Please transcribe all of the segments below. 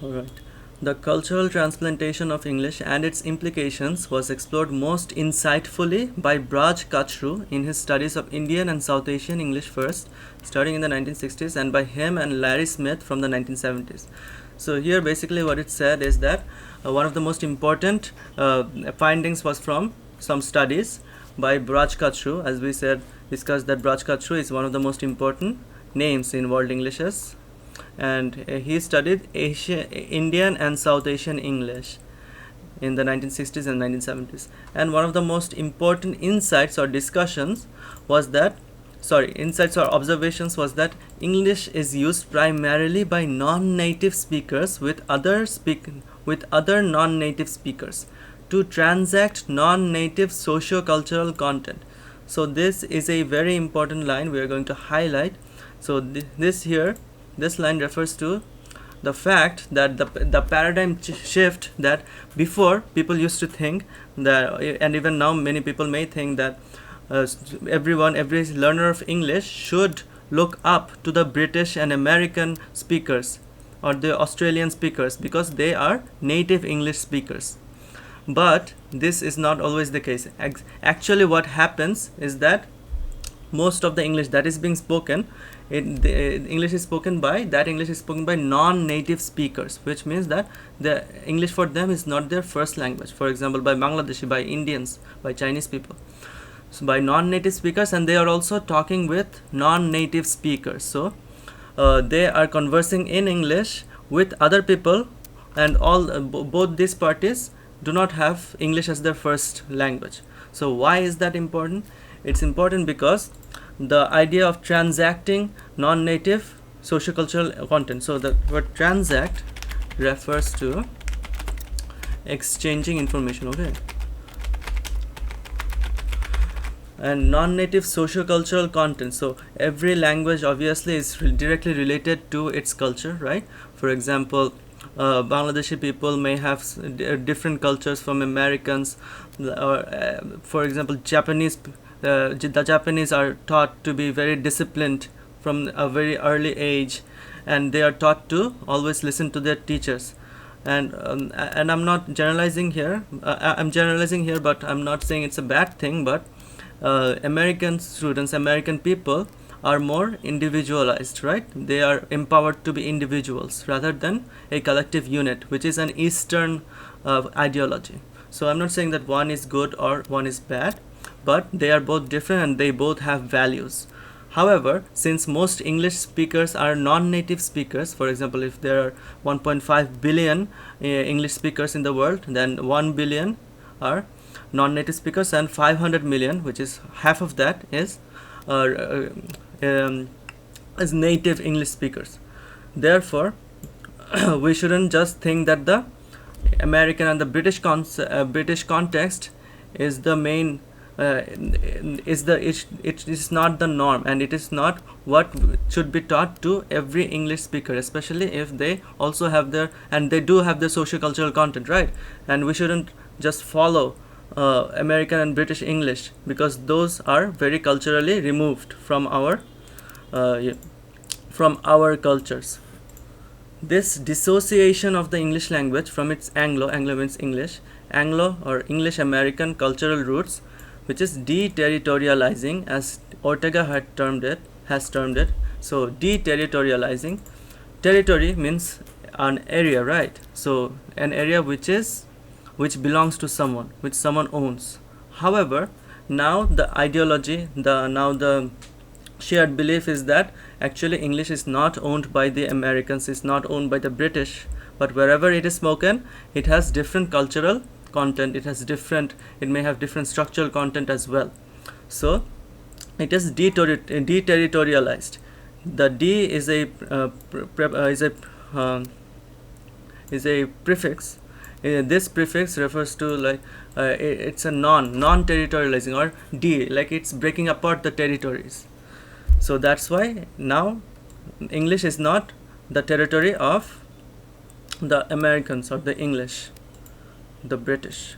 Alright. The cultural transplantation of English and its implications was explored most insightfully by Braj Kachru in his studies of Indian and South Asian English first, starting in the 1960s, and by him and Larry Smith from the 1970s. So here basically what it said is that one of the most important findings was from some studies by Braj Kachru. As we said, discussed that Braj Kachru is one of the most important names in world Englishes, and he studied Indian and South Asian English in the 1960s and 1970s. And one of the most important insights or discussions was that, insights or observations was that English is used primarily by non-native speakers with other non-native speakers to transact non-native socio-cultural content. So this is a very important line we are going to highlight. So this line refers to the fact that the paradigm shift that before people used to think that, and even now many people may think that every learner of English should look up to the British and American speakers or the Australian speakers because they are native English speakers. But this is not always the case. Actually what happens is that most of the English that is being spoken, English is spoken by non-native speakers, which means that the English for them is not their first language. For example, by Bangladeshi, by Indians, by Chinese people. So by non-native speakers, and they are also talking with non-native speakers. So they are conversing in English with other people, and both these parties do not have English as their first language. So why is that important? It's important because the idea of transacting non-native sociocultural content. So the word transact refers to exchanging information, okay? And non-native sociocultural content. So every language obviously is directly related to its culture, right? For example, Bangladeshi people may have different cultures from Americans, or for example, the Japanese are taught to be very disciplined from a very early age, and they are taught to always listen to their teachers. And I'm not generalizing here. I'm generalizing here, but I'm not saying it's a bad thing. But American students, American people are more individualized, right? They are empowered to be individuals rather than a collective unit, which is an Eastern ideology. So I'm not saying that one is good or one is bad, but they are both different and they both have values. However, since most English speakers are non-native speakers, for example, if there are 1.5 billion English speakers in the world, then 1 billion are non-native speakers, and 500 million, which is half of that, is native English speakers. Therefore, we shouldn't just think that the American and the British context is the main. It is not the norm, and it is not what should be taught to every English speaker, especially if they also have they do have their socio-cultural content, right? And we shouldn't just follow American and British English because those are very culturally removed from our cultures. This dissociation of the English language from its Anglo means English, Anglo or English American cultural roots, which is deterritorializing, as Ortega has termed it. So deterritorializing, territory means an area, right? So an area which belongs to someone, which someone owns. However, now the ideology, the shared belief is that actually English is not owned by the Americans, it's not owned by the British, but wherever it is spoken, it has different cultural content, it may have different structural content as well. So it is deterritorialized. The D is a prefix. This prefix refers to it's a non-territorializing, or D, like it's breaking apart the territories. So that's why now English is not the territory of the Americans or the English. The British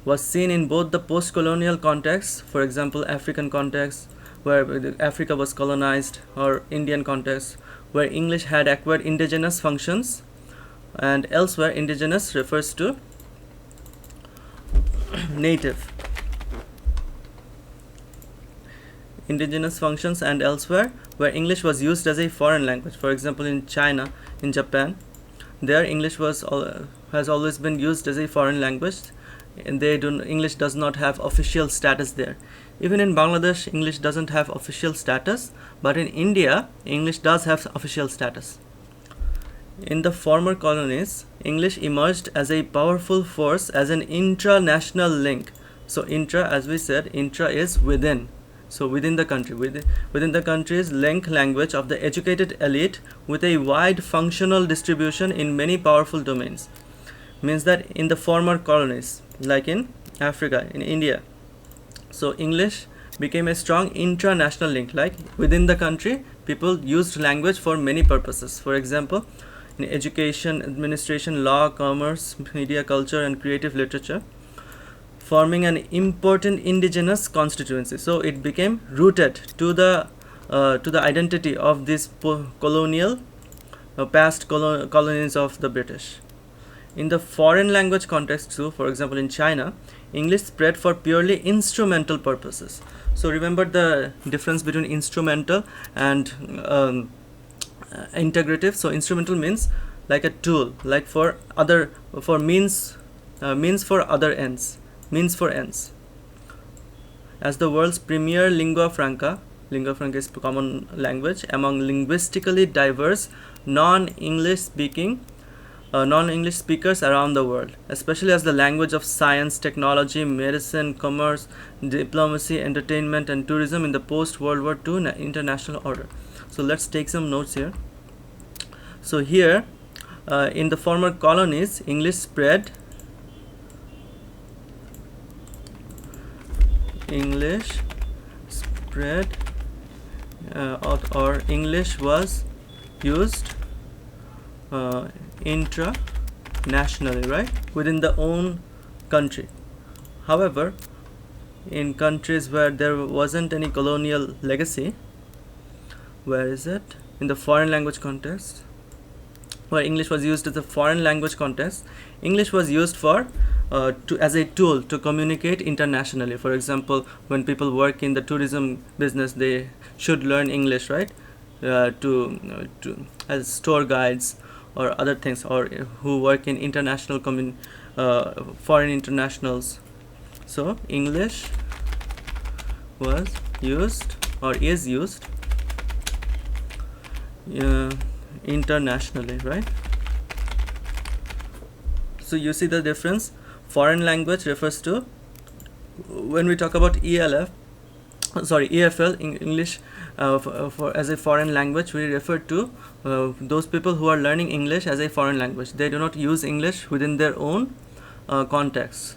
was seen in both the post-colonial context, for example African context where Africa was colonized, or Indian context where English had acquired indigenous functions, and elsewhere indigenous refers to native. Indigenous functions and elsewhere where English was used as a foreign language. For example, in China, in Japan, there English has always been used as a foreign language, and English does not have official status there. Even in Bangladesh, English doesn't have official status, but in India, English does have official status. In the former colonies, English emerged as a powerful force as an intra-national link. So intra, as we said, intra is within. So within the country, within the country's link language of the educated elite with a wide functional distribution in many powerful domains. Means that in the former colonies, like in Africa, in India, so English became a strong intra-national link. Like within the country, people used language for many purposes. For example, in education, administration, law, commerce, media, culture, and creative literature, forming an important indigenous constituency. So it became rooted to the identity of these colonial past colonies of the British. In the foreign language context too, for example in China, English spread for purely instrumental purposes. So remember the difference between instrumental and integrative. So instrumental means like a tool, like for means for other ends, means for ends. As the world's premier lingua franca is common language among linguistically diverse non-English speakers around the world, especially as the language of science, technology, medicine, commerce, diplomacy, entertainment, and tourism in the post-World War II international order. So let's take some notes here. So here, in the former colonies, English spread. Or English was used internationally, right, within the own country. However, in countries where there wasn't any colonial legacy, where is it? In the foreign language context, where English was used as a foreign language context, English was used for as a tool to communicate internationally. For example, when people work in the tourism business, they should learn English, right? To as tour guides or other things, or who work in international foreign internationals. So English was used or is used internationally, right? So you see the difference. Foreign language refers to, when we talk about EFL, English as a foreign language, we refer to those people who are learning English as a foreign language. They do not use English within their own context.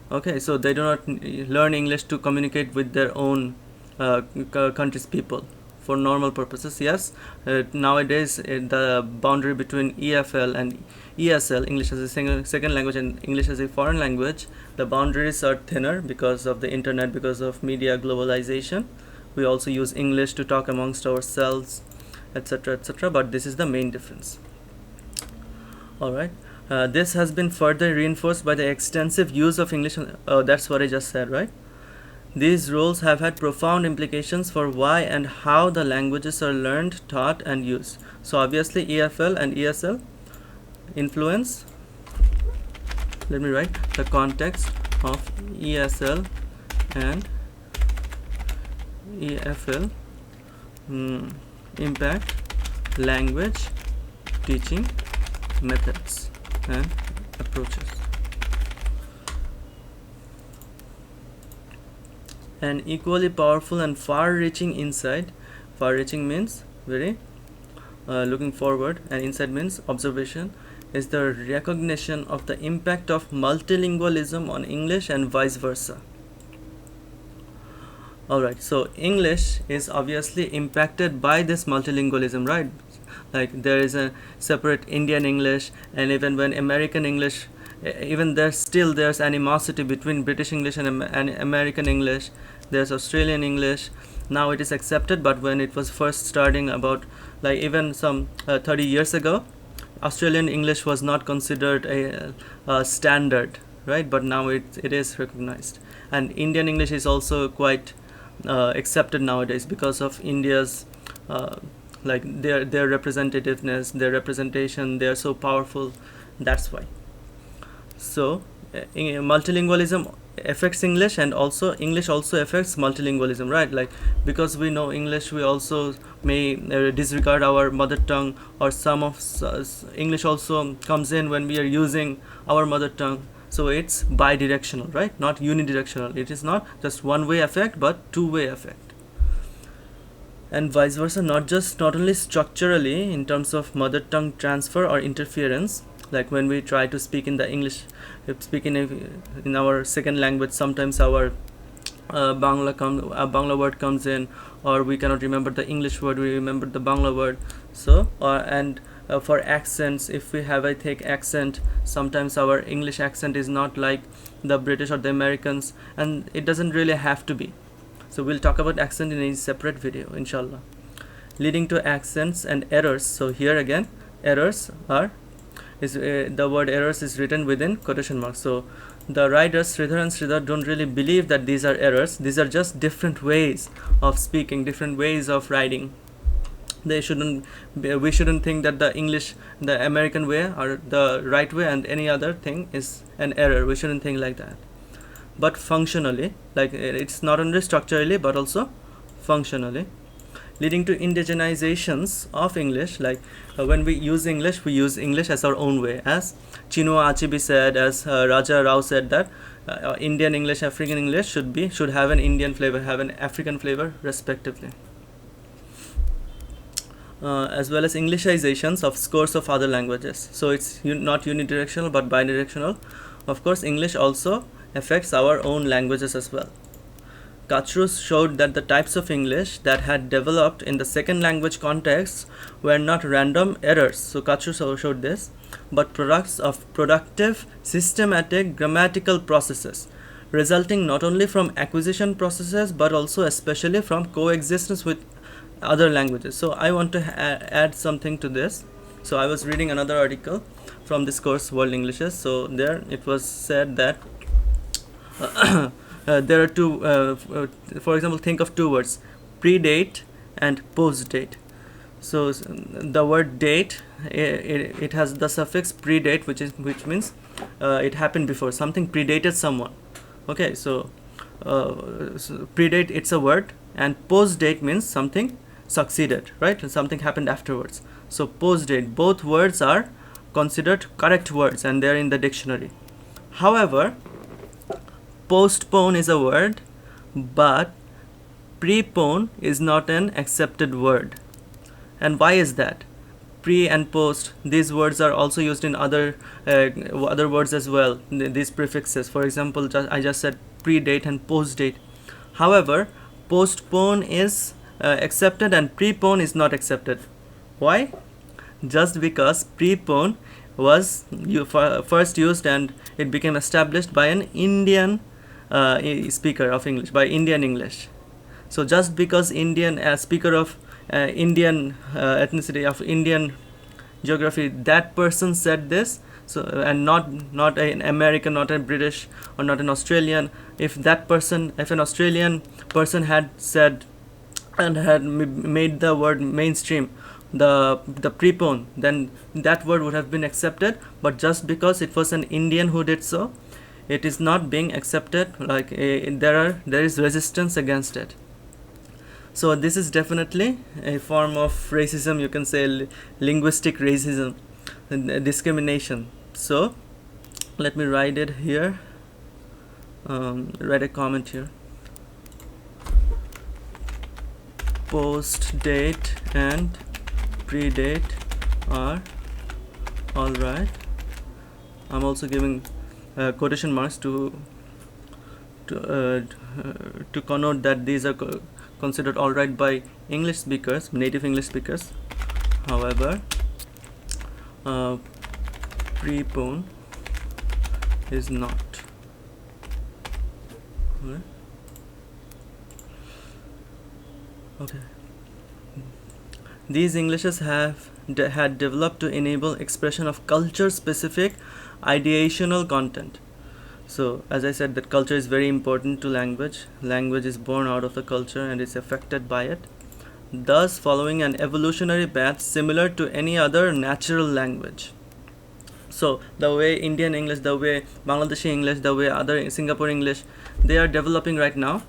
Okay, so they do not learn English to communicate with their own country's people for normal purposes. Yes, nowadays the boundary between EFL and ESL, English as a second language, and English as a foreign language, the boundaries are thinner because of the internet, because of media globalization. We also use English to talk amongst ourselves, etc., etc., but this is the main difference. Alright, this has been further reinforced by the extensive use of English. That's what I just said, right? These roles have had profound implications for why and how the languages are learned, taught, and used. So obviously EFL and ESL influence. Let me write the context of ESL and EFL impact language teaching methods and approaches. An equally powerful and far-reaching insight. Far-reaching means very looking forward, and insight means observation, is the recognition of the impact of multilingualism on English and vice versa. Alright, so English is obviously impacted by this multilingualism, right? Like there is a separate Indian English, and even when American English, even there's animosity between British English and American English. There's Australian English. Now it is accepted, but when it was first starting, about like even some 30 years ago, Australian English was not considered a standard, right? But now it is recognized, and Indian English is also quite accepted nowadays because of India's uh, like their representativeness, their representation. They are so powerful. That's why. So multilingualism affects English, and also English also affects multilingualism, right? Like, because we know English, we also may disregard our mother tongue, or some of English also comes in when we are using our mother tongue. So it's bidirectional, right? Not unidirectional. It is not just one way effect, but two-way effect. And vice versa, not only structurally in terms of mother tongue transfer or interference, like when we try to speak in the English, speak in our second language, sometimes our Bangla word comes in, or we cannot remember the English word, we remember the Bangla word. So for accents, if we have a thick accent, sometimes our English accent is not like the British or the Americans, and it doesn't really have to be. So we'll talk about accent in a separate video, inshallah. Leading to accents and errors. So here again, errors are the word errors is written within quotation marks. So the writers Sridhar and Sridhar don't really believe that these are errors. These are just different ways of speaking, different ways of writing. We shouldn't think that the American way or the right way and any other thing is an error. We shouldn't think like that. But functionally, like, it's not only structurally but also functionally, leading to indigenizations of English. Like when we use English as our own way, as Chinua Achebe said, as Raja Rao said, that Indian English, African English should have an Indian flavor, have an African flavor, respectively. As well as Englishizations of scores of other languages. So it's not unidirectional but bidirectional. Of course, English also affects our own languages as well. Kachru showed that the types of English that had developed in the second language contexts were not random errors. So Kachru showed this, but products of productive, systematic grammatical processes, resulting not only from acquisition processes but also especially from coexistence with other languages. So I want to add something to this. So I was reading another article from this course, World Englishes. So there it was said that there are two, for example, think of two words, predate and postdate. So the word date, it has the suffix predate, which means it happened before, something predated someone. Okay, so predate, it's a word, and postdate means something succeeded, right? Something happened afterwards. So postdate, both words are considered correct words and they're in the dictionary. However, postpone is a word, but prepone is not an accepted word. And why is that? Pre and post, these words are also used in other words as well, these prefixes. For example, I just said predate and postdate. However, postpone is accepted and prepone is not accepted. Why? Just because prepone was first used and it became established by an Indian speaker of English, by Indian English. So just because Indian speaker of Indian ethnicity, of Indian geography, that person said this, so and not an American, not a British, or not an Australian. If an Australian person had said and had made the word mainstream, the prepone, then that word would have been accepted. But just because it was an Indian who did so, it is not being accepted. Like there is resistance against it. So this is definitely a form of racism, you can say linguistic racism, discrimination. So let me write it here, write a comment here. Post date and predate are alright. I'm also giving quotation marks to connote that these are considered alright by English speakers, native English speakers. However, prepone is not. Okay. These Englishes had developed to enable expression of culture-specific ideational content. So, as I said, that culture is very important to language. Language is born out of the culture and is affected by it, thus following an evolutionary path similar to any other natural language. So, the way Indian English, the way Bangladeshi English, the way other Singapore English, they are developing right now.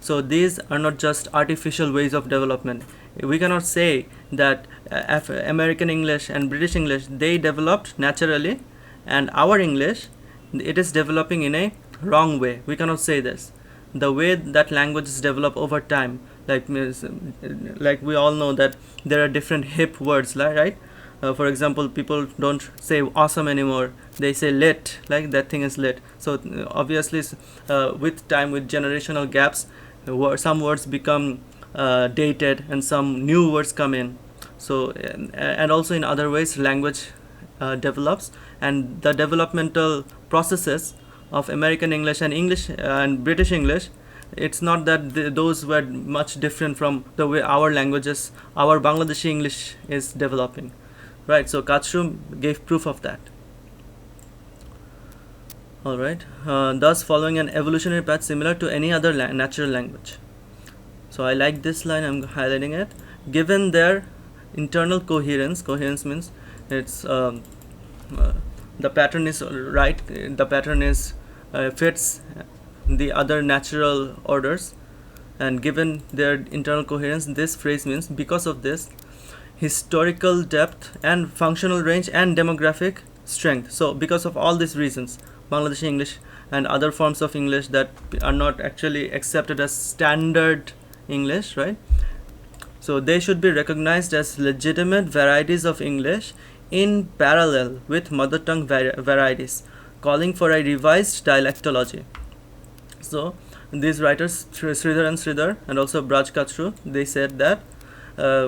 So, these are not just artificial ways of development. We cannot say that American English and British English, they developed naturally, and our English, it is developing in a wrong way. We cannot say this. The way that languages develop over time, like we all know that there are different hip words, right? For example, people don't say awesome anymore, they say lit, like that thing is lit. So obviously, with time, with generational gaps, some words become dated and some new words come in. So and also in other ways language develops, and the developmental processes of American English and English and British English, it's not that those were much different from the way our languages, our Bangladeshi English is developing, right? So Kachru gave proof of that. Alright, thus following an evolutionary path similar to any other natural language. So I like this line, I'm highlighting it. Given their internal coherence means it's the pattern is right, the pattern is fits the other natural orders, and given their internal coherence, this phrase means because of this historical depth and functional range and demographic strength. So because of all these reasons, Bangladeshi English and other forms of English that are not actually accepted as standard English, right? So they should be recognized as legitimate varieties of English in parallel with mother tongue varieties, calling for a revised dialectology. So these writers, Sridhar and also Braj Kachru, they said that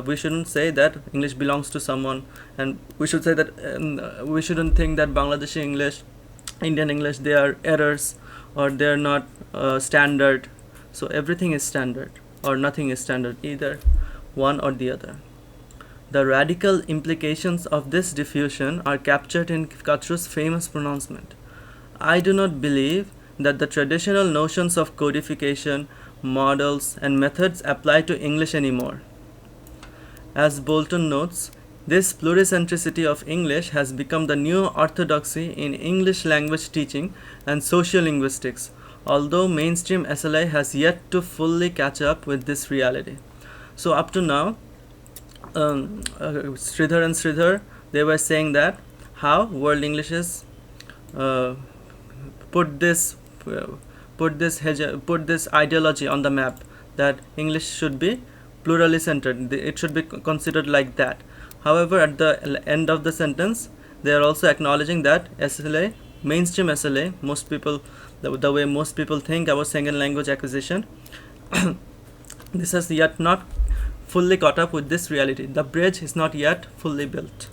we shouldn't say that English belongs to someone, and we should say that we shouldn't think that Bangladeshi English, Indian English, they are errors or they are not standard. So everything is standard or nothing is standard, either one or the other. The radical implications of this diffusion are captured in Kachru's famous pronouncement. I do not believe that the traditional notions of codification, models, and methods apply to English anymore. As Bolton notes, this pluricentricity of English has become the new orthodoxy in English language teaching and social linguistics, although mainstream SLA has yet to fully catch up with this reality. So up to now, Sridhar, they were saying that how World English is put this ideology on the map, that English should be plurally centered. It should be considered like that. However, at the end of the sentence, they are also acknowledging that SLA, mainstream SLA, most people, the way most people think about second language acquisition, this has yet not fully caught up with this reality. The bridge is not yet fully built.